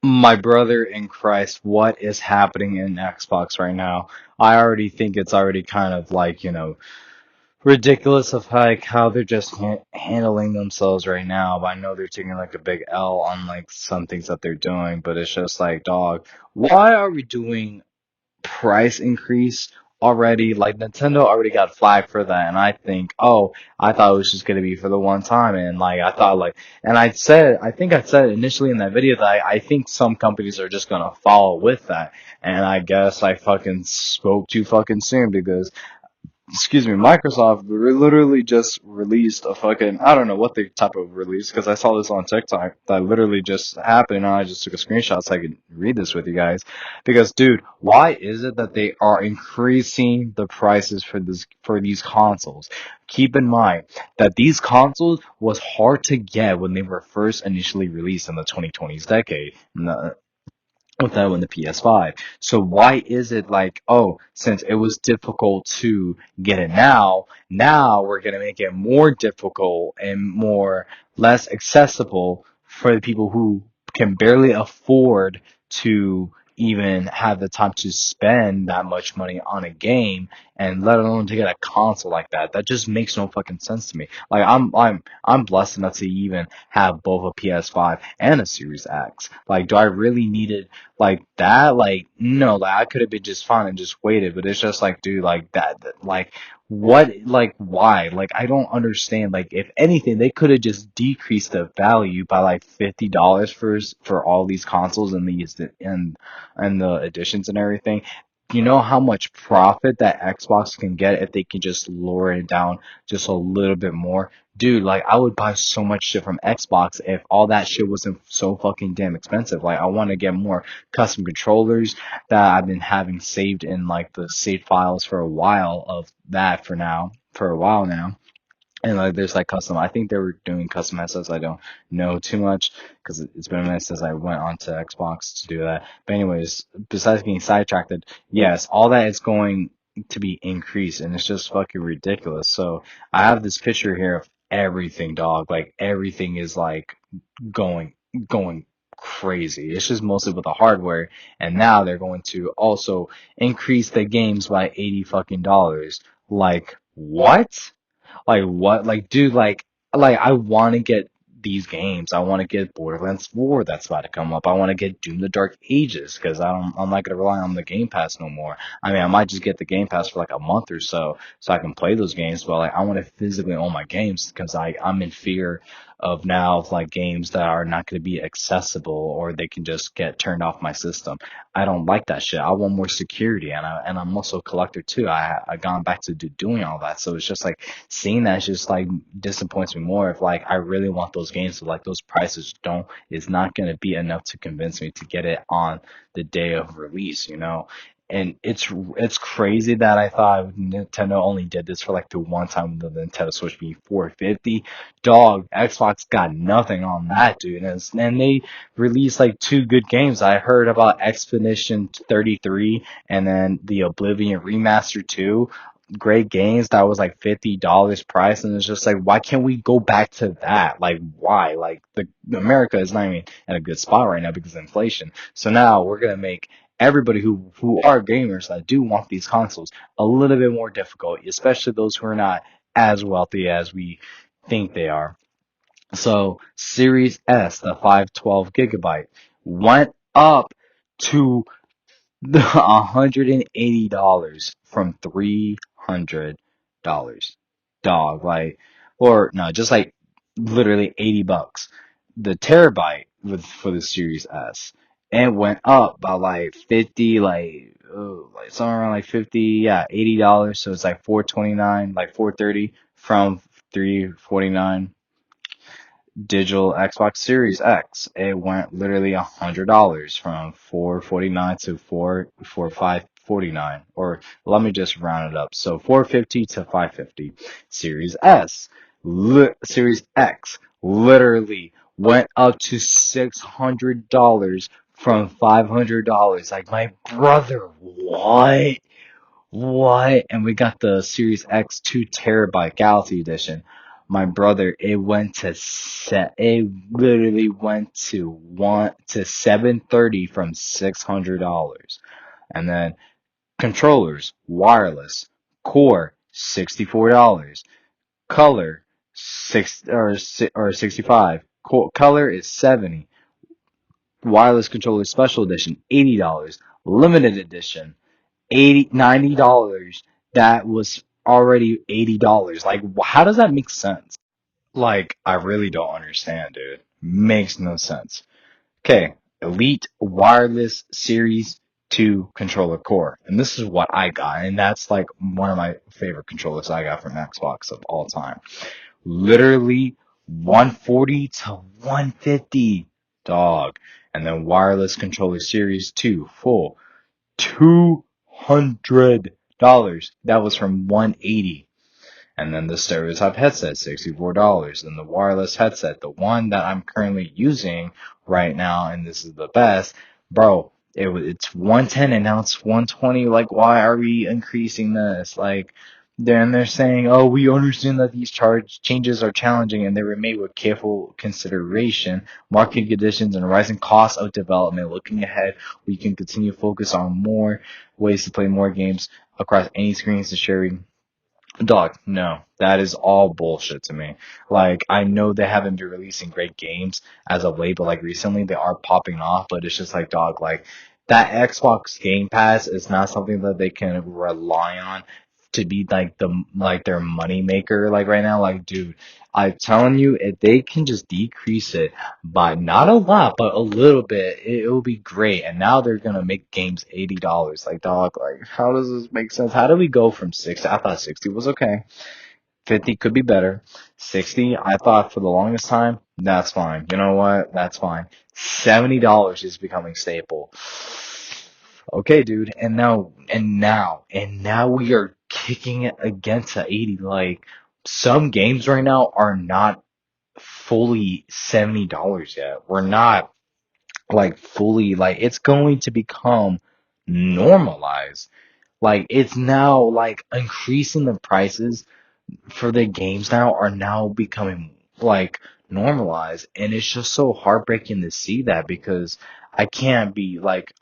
My brother in Christ, what is happening in Xbox right now? I already think it's already kind of like, ridiculous of like how they're just handling themselves right now. But I know they're taking like a big L on like some things that they're doing, but it's just like, dog, why are we doing price increase already? Like Nintendo already got flagged for that, and I think, oh, I thought it was just gonna be for the one time, and like I thought like, and I think I said initially in that video that I think some companies are just gonna follow with that, and I guess I fucking spoke too fucking soon because Microsoft literally just released a fucking, I don't know what the type of release, because I saw this on TikTok that literally just happened, and I just took a screenshot so I could read this with you guys. Because, dude, why is it that they are increasing the prices for these consoles? Keep in mind that these consoles was hard to get when they were first initially released in the 2020s decade. With that one, the PS5. So why is it like, oh, since it was difficult to get it now we're gonna make it more difficult and less accessible for the people who can barely afford to even have the time to spend that much money on a game and let alone to get a console like that. That just makes no fucking sense to me. Like I'm blessed enough to even have both a PS5 and a Series X. Like, do I really need it like that? Like, no, like I could have been just fine and just waited, but it's just like, dude, like like what, like why? Like, I don't understand. Like, if anything, they could have just decreased the value by like $50 for all these consoles and and the additions and everything. You know how much profit that Xbox can get if they can just lower it down just a little bit more? Dude, like I would buy so much shit from Xbox if all that shit wasn't so fucking damn expensive. Like I want to get more custom controllers that I've been having saved in like the save files for a while of that for a while now. And like there's like custom, I think they were doing custom assets. I don't know too much because it's been a minute since I went onto Xbox to do that. But anyways, besides getting sidetracked, yes, all that is going to be increased and it's just fucking ridiculous. So I have this picture here of everything, dog. Like everything is like going going crazy. It's just mostly with the hardware, and now they're going to also increase the games by 80 fucking dollars. Like what? Like what? Like dude, like I want to get these games. I want to get Borderlands 4 that's about to come up. I want to get Doom the Dark Ages because I'm not gonna rely on the Game Pass no more. I mean, I might just get the Game Pass for like a month or so I can play those games. But like, I want to physically own my games because I'm in fear of now of like games that are not going to be accessible or they can just get turned off my system. I don't like that shit. I want more security, and I'm also a collector too. I gone back to doing all that, so it's just like seeing that just like disappoints me more. If like I really want those games, so like those prices don't is not going to be enough to convince me to get it on the day of release, you know. And it's crazy that I thought Nintendo only did this for like the one time the Nintendo Switch being 450. Dog, Xbox got nothing on that, dude. And they released like two good games. I heard about Expedition 33 and then the Oblivion Remaster 2. Great games that was like $50 price, and it's just like, why can't we go back to that? Like, why? Like, America is not even in a good spot right now because of inflation. So now we're gonna make everybody who are gamers that do want these consoles a little bit more difficult, especially those who are not as wealthy as we think they are. So Series S, the 512 gigabyte, went up to $180 from $300. Dog, like, or no, just like literally $80. The terabyte for the Series S, it went up by like 50, like somewhere around like 50, yeah, $80. So it's like 429, like 430 from 349. Digital Xbox Series X, it went literally $100 from 449 to 549. Or let me just round it up. So 450 to 550. Series Series X literally went up to $600 from $500. Like my brother, what? What? And we got the Series X 2 terabyte Galaxy Edition. My brother, it literally went to 730 from $600. And then controllers, wireless, core, $64. Color, 65. Color is 70. Wireless controller special edition, $80. Limited edition, 90 dollars. That was already $80. Like, how does that make sense? Like, I really don't understand, dude. Makes no sense. Okay, Elite Wireless Series 2 controller core. And this is what I got. And that's like one of my favorite controllers I got from Xbox of all time. Literally 140 to 150, dog. And then wireless controller series 2 full $200. That was from 180. And then the stereo type headset, $64. And the wireless headset, the one that I'm currently using right now, and this is the best, bro. It's 110 and now it's 120. Like, why are we increasing this? Like, then they're saying, oh, we understand that these charge changes are challenging and they were made with careful consideration, market conditions, and rising costs of development. Looking ahead, we can continue to focus on more ways to play more games across any screens to sharing. Dog, no, that is all bullshit to me. Like, I know they haven't been releasing great games as of late, but like recently they are popping off, but it's just like, dog, like, that Xbox Game Pass is not something that they can rely on to be like their money maker like right now. Like, dude, I'm telling you, if they can just decrease it by not a lot, but a little bit, it will be great. And now they're gonna make games $80. Like, dog, like, how does this make sense? How do we go from 60? I thought 60 was okay. 50 could be better. 60, I thought for the longest time, that's fine. You know what? That's fine. $70 is becoming staple. Okay, dude. And now we are kicking it against the 80. Like, some games right now are not fully $70 yet. We're not like fully, like, it's going to become normalized. Like, it's now like increasing the prices for the games now are now becoming like normalized, and it's just so heartbreaking to see that because I can't be like,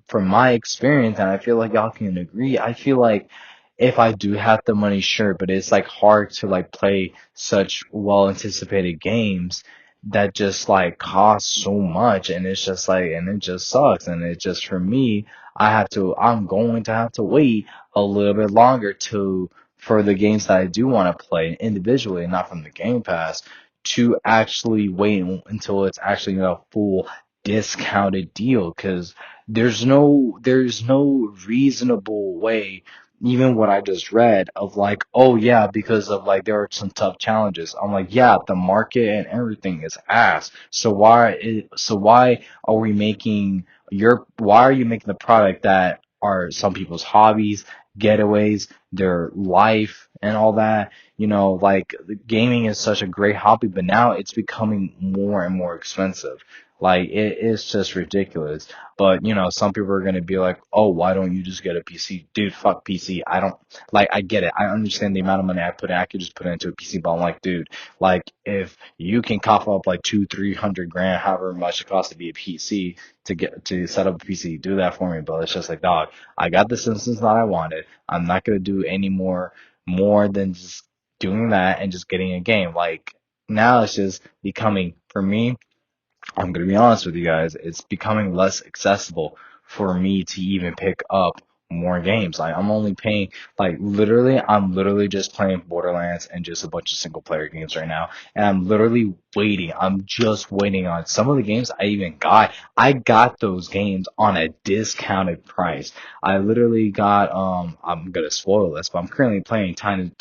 from my experience, and I feel like y'all can agree, I feel like if I do have the money, sure, but it's like hard to like play such well anticipated games that just like cost so much, and it's just like, and it just sucks, and it just, for me, I'm going to have to wait a little bit longer to for the games that I do want to play individually and not from the Game Pass to actually wait until it's actually a full discounted deal, because there's no reasonable way, even what I just read, of like, oh yeah, because of like there are some tough challenges. I'm like, yeah, the market and everything is ass. So why are we making why are you making the product that are some people's hobbies, getaways, their life, and all that? Like, gaming is such a great hobby, but now it's becoming more and more expensive. Like, it is just ridiculous. But, some people are going to be like, oh, why don't you just get a PC? Dude, fuck PC. I don't, like, I get it. I understand the amount of money I put in. I could just put it into a PC, but I'm like, dude, like, if you can cough up like 300 grand, however much it costs to be a PC, to set up a PC, do that for me. But it's just like, dog, I got the instance that I wanted. I'm not going to do any more than just doing that and just getting a game. Like, now it's just becoming, for me, I'm gonna be honest with you guys, it's becoming less accessible for me to even pick up more games. Like, I'm literally just playing Borderlands and just a bunch of single player games right now. And I'm literally waiting. I'm just waiting on some of the games I even got. I got those games on a discounted price. I literally got, I'm gonna spoil this, but I'm currently playing Tiny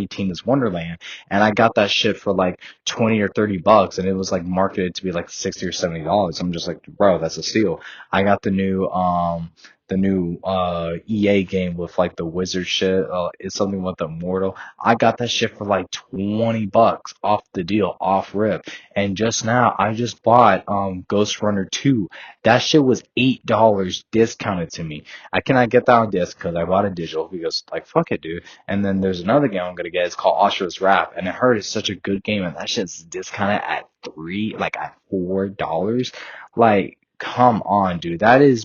Tina's Wonderland, and I got that shit for like 20 or 30 bucks, and it was like marketed to be like $60 or $70. I'm just like, bro, that's a steal. I got the new the new EA game with like the wizard shit. It's something with Immortal. I got that shit for like $20 off the deal, off rip. And just now, I just bought Ghost Runner 2. That shit was $8 discounted to me. I cannot get that on disc because I bought a digital because like fuck it, dude. And then there's another game I'm gonna get. It's called Asura's Wrath, and I heard it's such a good game, and that shit's discounted at like at $4. Like, come on, dude. That is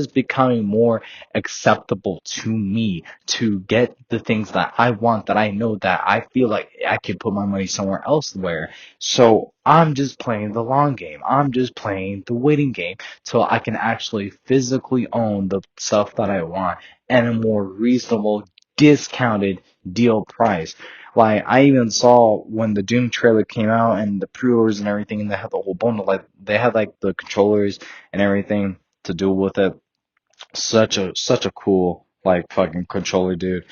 becoming more acceptable to me to get the things that I want, that I know that I feel like I could put my money somewhere else where. So I'm just playing the long game. I'm just playing the waiting game till I can actually physically own the stuff that I want at a more reasonable, discounted deal price. Like, I even saw when the Doom trailer came out and the pre-orders and everything, and they had the whole bundle. Like, they had like the controllers and everything to do with it. Such a cool like fucking controller, dude.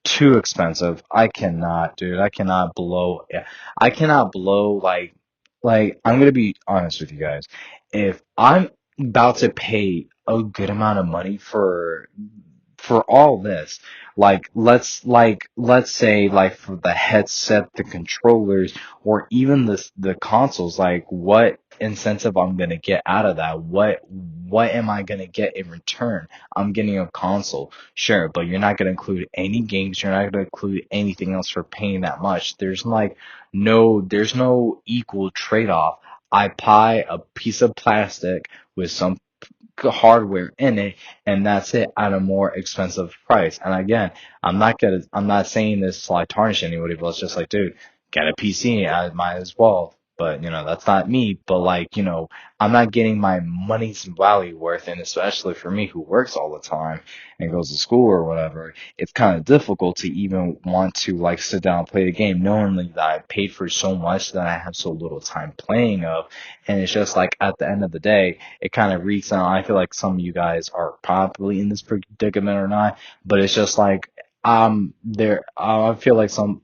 Too expensive. I cannot, dude. I cannot blow. Yeah, I cannot blow like I'm gonna be honest with you guys. If I'm about to pay a good amount of money for all this, let's say like for the headset, the controllers, or even the consoles, like what incentive I'm gonna get out of that? What am I gonna get in return? I'm getting a console, sure, but you're not gonna include any games. You're not gonna include anything else for paying that much. There's no equal trade off. I buy a piece of plastic with some hardware in it, and that's it at a more expensive price. And again, I'm not saying this to like tarnish anybody, but it's just like, dude, get a PC, I might as well. But that's not me. But like, I'm not getting my money's value worth, and especially for me who works all the time and goes to school or whatever, it's kind of difficult to even want to like sit down and play the game, knowing that I paid for so much that I have so little time playing of. And it's just like at the end of the day, it kind of reeks out. I feel like some of you guys are probably in this predicament or not, but it's just like there. I feel like some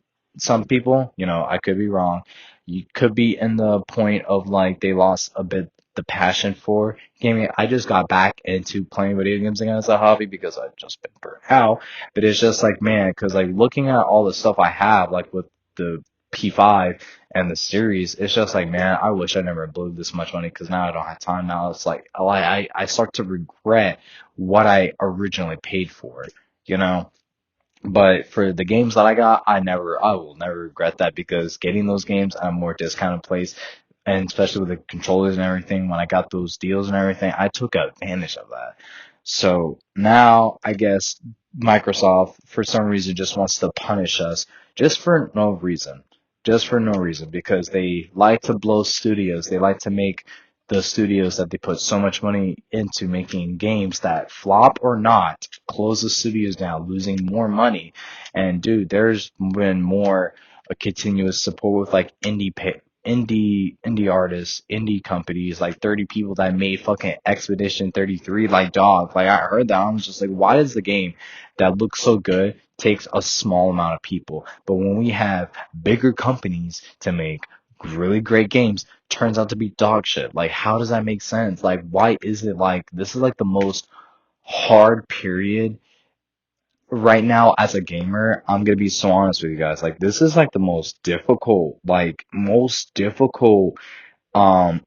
people, I could be wrong. You could be in the point of like they lost a bit the passion for gaming. I just got back into playing video games again as a hobby because I've just been burnt out. But it's just like, man, because like looking at all the stuff I have, like with the P5 and the series, it's just like, man, I wish I never blew this much money because now I don't have time. Now it's like, I start to regret what I originally paid for, you know? But for the games that I got, I will never regret that because getting those games at a more discounted place, and especially with the controllers and everything, when I got those deals and everything, I took advantage of that. So now I guess Microsoft, for some reason, just wants to punish us just for no reason. Just for no reason, because they like to blow studios. They like to make the studios that they put so much money into making games that flop or not, close the studios down, losing more money. And dude, there's been more a continuous support with like indie artists, indie companies, like 30 people that made fucking Expedition 33, like dog. Like I heard that, I was just like, why does the game that looks so good takes a small amount of people? But when we have bigger companies to make really great games, turns out to be dog shit. Like, how does that make sense? Like, why is it like this is like the most hard period right now as a gamer? I'm gonna be so honest with you guys. Like, this is like the most difficult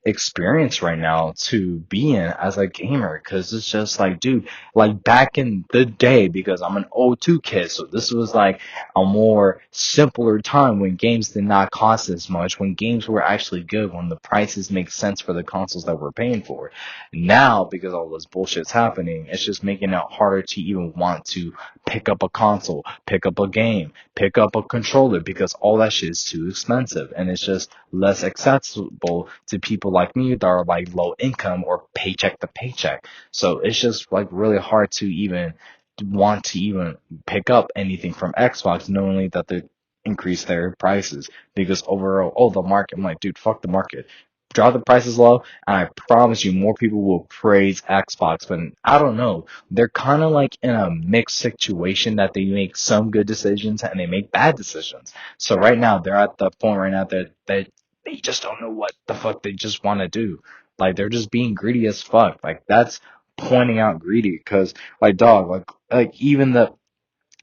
experience right now to be in as a gamer, because it's just like, dude, like back in the day, because I'm an '02 kid, so this was like a more simpler time when games did not cost as much, when games were actually good, when the prices make sense for the consoles that we're paying for. Now, because all this bullshit's happening, it's just making it harder to even want to pick up a console, pick up a game, pick up a controller, because all that shit is too expensive, and it's just less accessible to people like me that are like low income or paycheck to paycheck. So it's just like really hard to even want to even pick up anything from Xbox, knowing that they increase their prices because overall, oh, the market. I'm like, dude, fuck the market. Drop the prices low, and I promise you, more people will praise Xbox. But I don't know, they're kind of like in a mixed situation that they make some good decisions and they make bad decisions. So right now, they're at the point right now that they just don't know what the fuck they just want to do. Like they're just being greedy as fuck. Like that's pointing out greedy because like dog like even the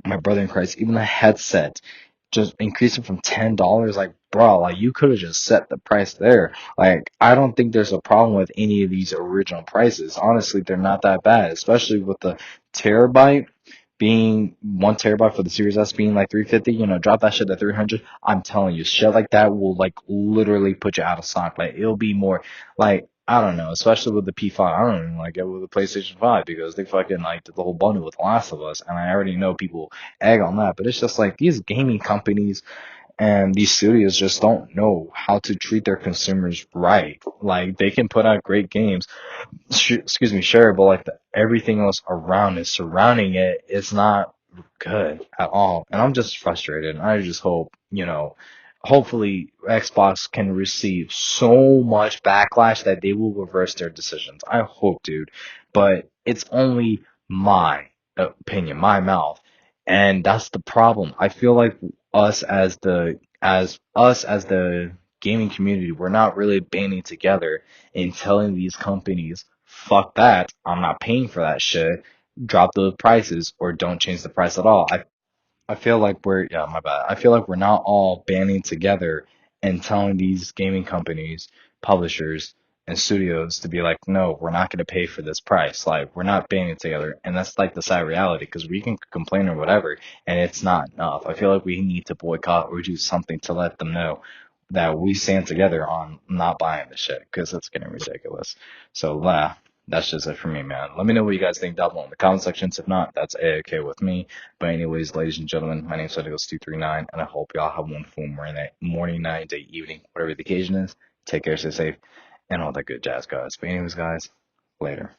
my brother in Christ, even the headset, just increasing from $10. Like, bro, like you could have just set the price there. Like, I don't think there's a problem with any of these original prices. Honestly, they're not that bad, especially with the terabyte being 1 terabyte for the Series S being like 350. Drop that shit to 300. I'm telling you, shit like that will like literally put you out of stock. Like, it'll be more like, I don't know, especially with the P5. I don't even like it with the PlayStation 5 because they fucking like did the whole bundle with The Last of Us, and I already know people egg on that. But it's just like these gaming companies and these studios just don't know how to treat their consumers right. Like they can put out great games, excuse me, sure, but like everything else around it, surrounding it, is not good at all. And I'm just frustrated. And I just hope, hopefully Xbox can receive so much backlash that they will reverse their decisions. I hope, dude. But it's only my opinion, my mouth. And that's the problem. I feel like us as the gaming community, we're not really banding together and telling these companies, fuck that, I'm not paying for that shit, drop the prices or don't change the price at all. I feel like yeah, my bad. I feel like we're not all banding together and telling these gaming companies, publishers, and studios to be like, no, we're not going to pay for this price. Like, we're not banding together. And that's like the sad reality because we can complain or whatever, and it's not enough. I feel like we need to boycott or do something to let them know that we stand together on not buying this shit because it's getting ridiculous. So, that's just it for me, man. Let me know what you guys think down below in the comment sections. If not, that's A-okay with me. But anyways, ladies and gentlemen, my name is Sedigos239, and I hope y'all have a wonderful morning, night, day, evening, whatever the occasion is. Take care, stay safe, and all that good jazz, guys. But anyways, guys, later.